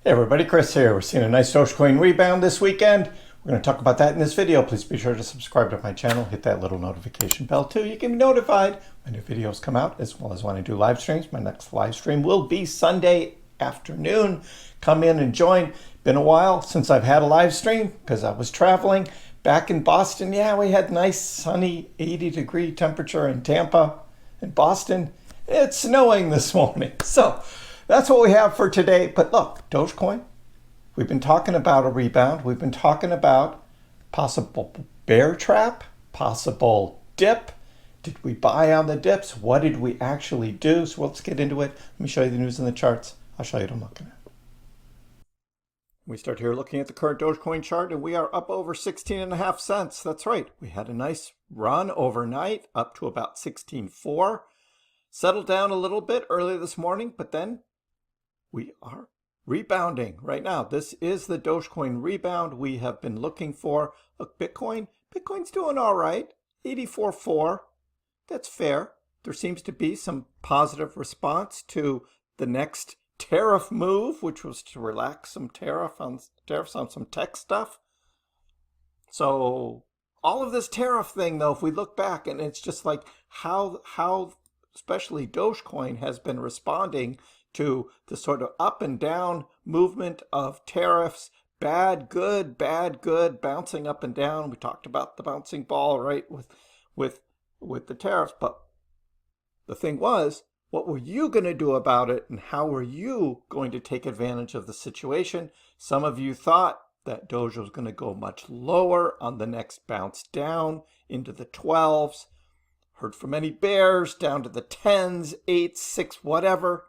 Hey everybody, Chris here. We're seeing a nice Dogecoin rebound this weekend. We're going to talk about that in this video. Please be sure to subscribe to my channel. Hit that little notification bell too. You can be notified when new videos come out, as well as when I do live streams. My next live stream will be Sunday afternoon. Come in and join. Been a while since I've had a live stream because I was traveling. Back in Boston, yeah, we had nice sunny 80-degree temperature in Tampa and Boston. It's snowing this morning. So that's what we have for today. But look, Dogecoin, we've been talking about a rebound. We've been talking about possible bear trap, possible dip. Did we buy on the dips? What did we actually do? So let's get into it. Let me show you the news and the charts. I'll show you what I'm looking at. We start here looking at the current Dogecoin chart, and we are up over 16.5 cents. That's right. We had a nice run overnight up to about 16.4. Settled down a little bit earlier this morning, but then we are rebounding right now. This is the Dogecoin rebound we have been looking for. Look, Bitcoin's doing all right. 84.4. That's fair. There seems to be some positive response to the next tariff move, which was to relax some tariffs on some tech stuff. So all of this tariff thing, though, if we look back, and it's just like how especially Dogecoin has been responding to the sort of up and down movement of tariffs, bad, good, bouncing up and down. We talked about the bouncing ball, right, with the tariffs. But the thing was, what were you going to do about it, and how were you going to take advantage of the situation? Some of you thought that Doge was going to go much lower on the next bounce down into the 12s. Heard from many bears down to the 10s, 8s, 6, whatever.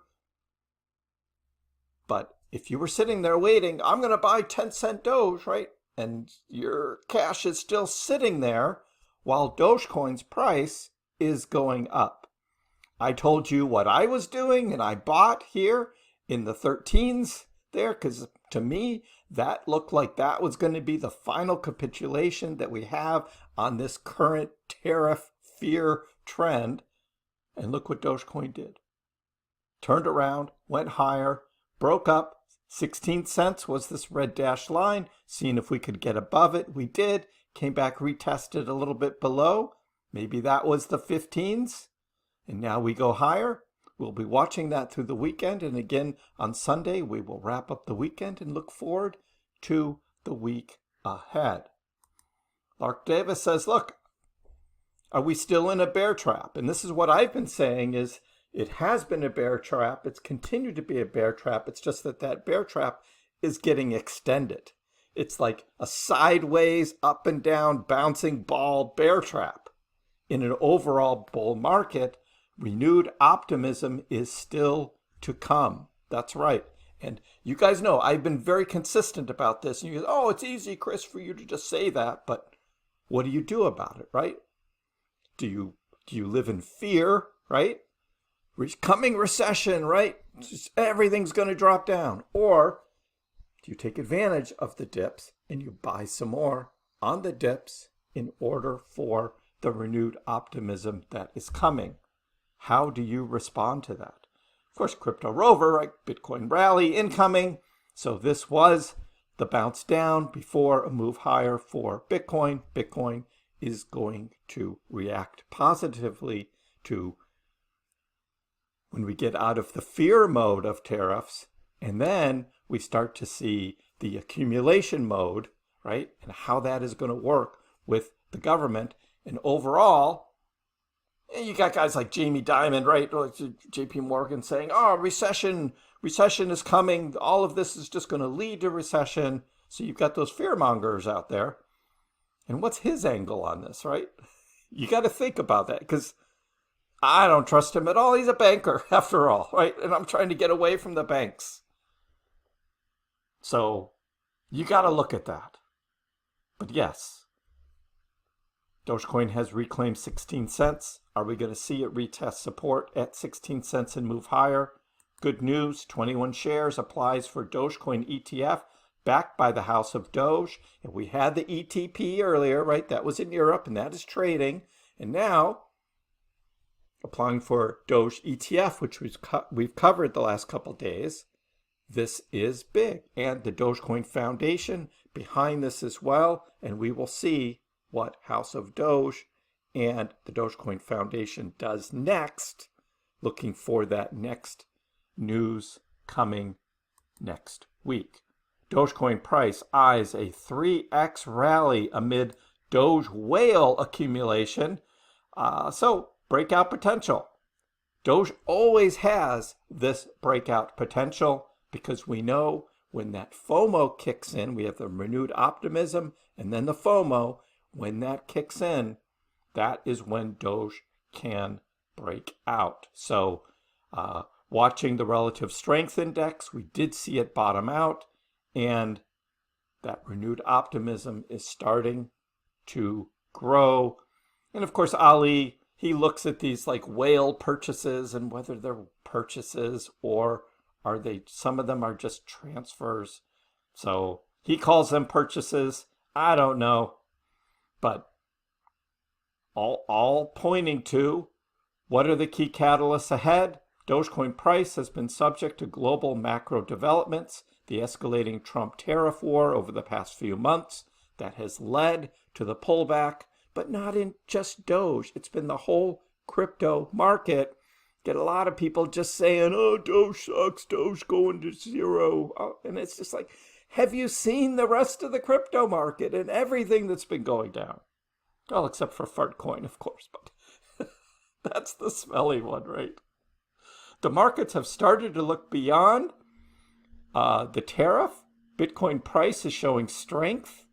But if you were sitting there waiting, I'm going to buy 10-cent Doge, right? And your cash is still sitting there while Dogecoin's price is going up. I told you what I was doing, and I bought here in the 13s there, because to me, that looked like that was going to be the final capitulation that we have on this current tariff fear trend. And look what Dogecoin did. Turned around, went higher, broke up. 16 cents was this red dashed line, seeing if we could get above it. We did. Came back, retested a little bit below. Maybe that was the 15s. And now we go higher. We'll be watching that through the weekend. And again, on Sunday, we will wrap up the weekend and look forward to the week ahead. Lark Davis says, look, are we still in a bear trap? And this is what I've been saying is it has been a bear trap. It's continued to be a bear trap. It's just that that bear trap is getting extended. It's like a sideways, up and down, bouncing ball bear trap. In an overall bull market, renewed optimism is still to come. That's right. And you guys know I've been very consistent about this. And you go, oh, it's easy, Chris, for you to just say that. But what do you do about it, right? Do you live in fear, right? Coming recession, right? Just everything's going to drop down. Or do you take advantage of the dips and you buy some more on the dips in order for the renewed optimism that is coming? How do you respond to that? Of course, Crypto Rover, right? Bitcoin rally incoming. So this was the bounce down before a move higher for Bitcoin. Bitcoin is going to react positively to when we get out of the fear mode of tariffs, and then we start to see the accumulation mode, right? And how that is going to work with the government. And overall, you got guys like Jamie Dimon, right? JP Morgan saying, oh, recession is coming. All of this is just going to lead to recession. So you've got those fear mongers out there. And what's his angle on this, right? You got to think about that, because I don't trust him at all. He's a banker, after all, right? And I'm trying to get away from the banks. So you got to look at that. But yes, Dogecoin has reclaimed 16 cents. Are we going to see it retest support at 16 cents and move higher? Good news, 21 shares applies for Dogecoin ETF, backed by the House of Doge. And we had the ETP earlier, right? That was in Europe, and that is trading. And now applying for Doge ETF, which we've covered the last couple days. this is big. And the Dogecoin Foundation behind this as well. And we will see what House of Doge and the Dogecoin Foundation does next. Looking for that next news coming next week. Dogecoin price eyes a 3x rally amid Doge whale accumulation. So breakout potential. Doge always has this breakout potential because we know when that FOMO kicks in, we have the renewed optimism and then the FOMO. When that kicks in, that is when Doge can break out. So watching the relative strength index, we did see it bottom out, and that renewed optimism is starting to grow. And of course, Ali, he looks at these like whale purchases and whether they're purchases or are they, some of them are just transfers. So he calls them purchases. I don't know. But all pointing to what are the key catalysts ahead? Dogecoin price has been subject to global macro developments, the escalating Trump tariff war over the past few months that has led to the pullback, but not in just Doge. It's been the whole crypto market. Get a lot of people just saying, oh, Doge sucks, Doge going to zero. Oh, and it's just like, have you seen the rest of the crypto market and everything that's been going down? Well, except for Fartcoin, of course, but that's the smelly one, right? The markets have started to look beyond the tariff. Bitcoin price is showing strength.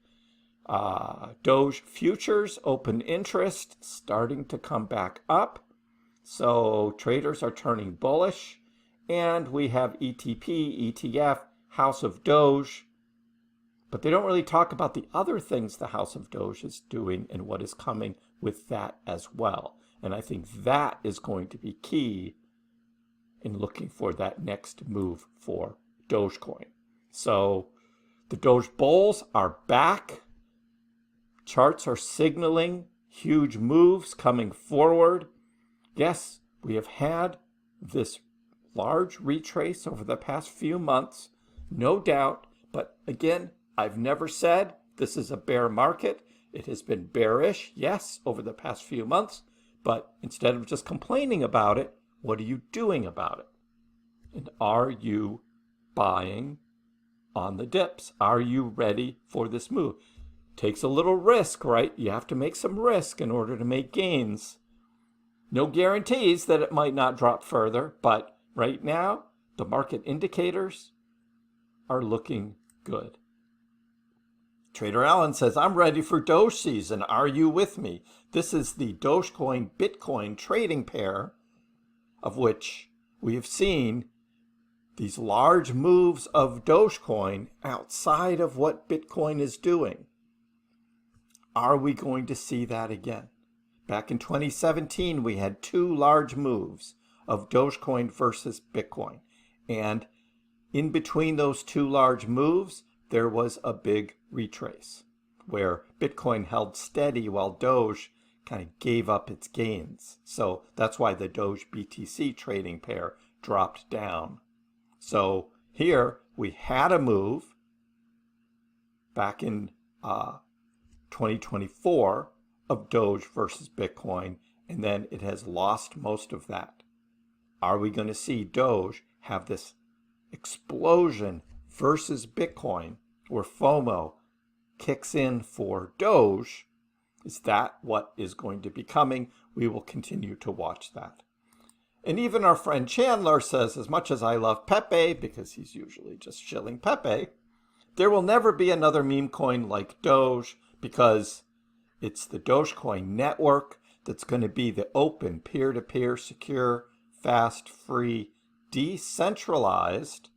Doge futures, open interest, starting to come back up. So traders are turning bullish. And we have ETP, ETF, House of Doge. But they don't really talk about the other things the House of Doge is doing and what is coming with that as well. And I think that is going to be key in looking for that next move for Dogecoin. So the Doge bulls are back. Charts are signaling huge moves coming forward. Yes, we have had this large retrace over the past few months, no doubt. But again, I've never said this is a bear market. It has been bearish, yes, over the past few months. But instead of just complaining about it, what are you doing about it? And are you buying on the dips? Are you ready for this move? Takes a little risk, right? You have to make some risk in order to make gains. No guarantees that it might not drop further, but right now, the market indicators are looking good. Trader Allen says, I'm ready for Doge season. Are you with me? This is the Dogecoin Bitcoin trading pair, of which we have seen these large moves of Dogecoin outside of what Bitcoin is doing. Are we going to see that again? Back in 2017, we had two large moves of Dogecoin versus Bitcoin. And in between those two large moves, there was a big retrace where Bitcoin held steady while Doge kind of gave up its gains. So that's why the Doge BTC trading pair dropped down. So here we had a move back in 2024 of Doge versus Bitcoin, and then it has lost most of that. Are we going to see Doge have this explosion versus Bitcoin where FOMO kicks in for Doge? Is that what is going to be coming? We will continue to watch that. And even our friend Chandler says, as much as I love Pepe, because he's usually just shilling Pepe, there will never be another meme coin like Doge because it's the Dogecoin network that's going to be the open, peer-to-peer, secure, fast, free, decentralized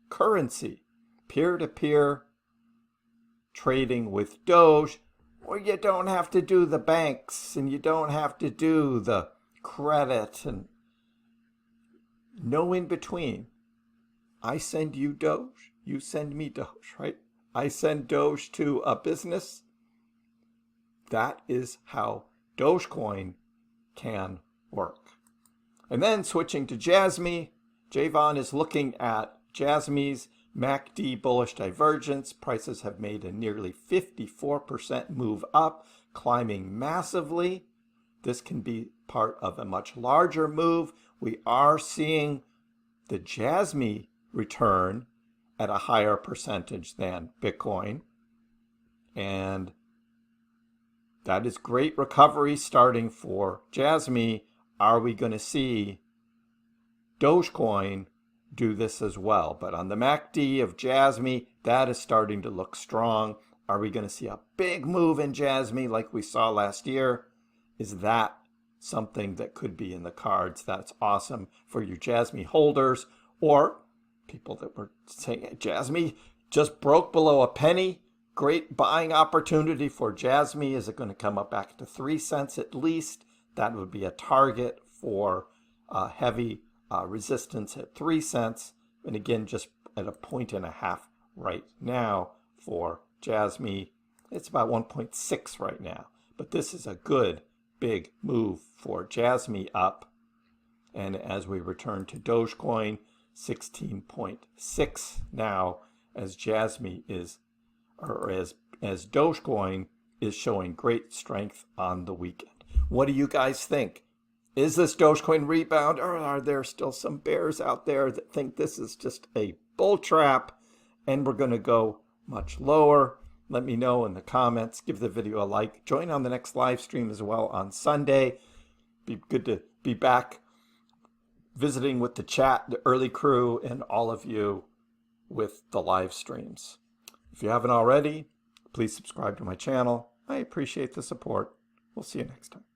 currency. Peer-to-peer trading with Doge, where you don't have to do the banks and you don't have to do the credit and no in between. I send you Doge, you send me Doge, right? I send Doge to a business. That is how Dogecoin can work. And then switching to Jasmy, Javon is looking at Jasmy's MACD bullish divergence. Prices have made a nearly 54% move up, climbing massively. This can be part of a much larger move. We are seeing the Jasmy return at a higher percentage than Bitcoin. And that is great recovery starting for Jasmy. Are we going to see Dogecoin do this as well? But on the MACD of Jasmy, that is starting to look strong. Are we going to see a big move in Jasmy like we saw last year? Is that something that could be in the cards? That's awesome for your Jasmy holders, or people that were saying Jasmy just broke below a penny. Great buying opportunity for Jasmy. Is it going to come up back to 3 cents at least? That would be a target for heavy resistance at 3 cents. And again, just at 1.5 right now for Jasmy. It's about 1.6 right now. But this is a good big move for Jasmy up. And as we return to Dogecoin, 16.6 now as Jasmy is, or as Dogecoin is showing great strength on the weekend. What do you guys think? Is this Dogecoin rebound, or are there still some bears out there that think this is just a bull trap and we're going to go much lower? Let me know in the comments. Give the video a like. Join on the next live stream as well on Sunday. Be good to be back visiting with the chat, the early crew, and all of you with the live streams. If you haven't already, please subscribe to my channel. I appreciate the support. We'll see you next time.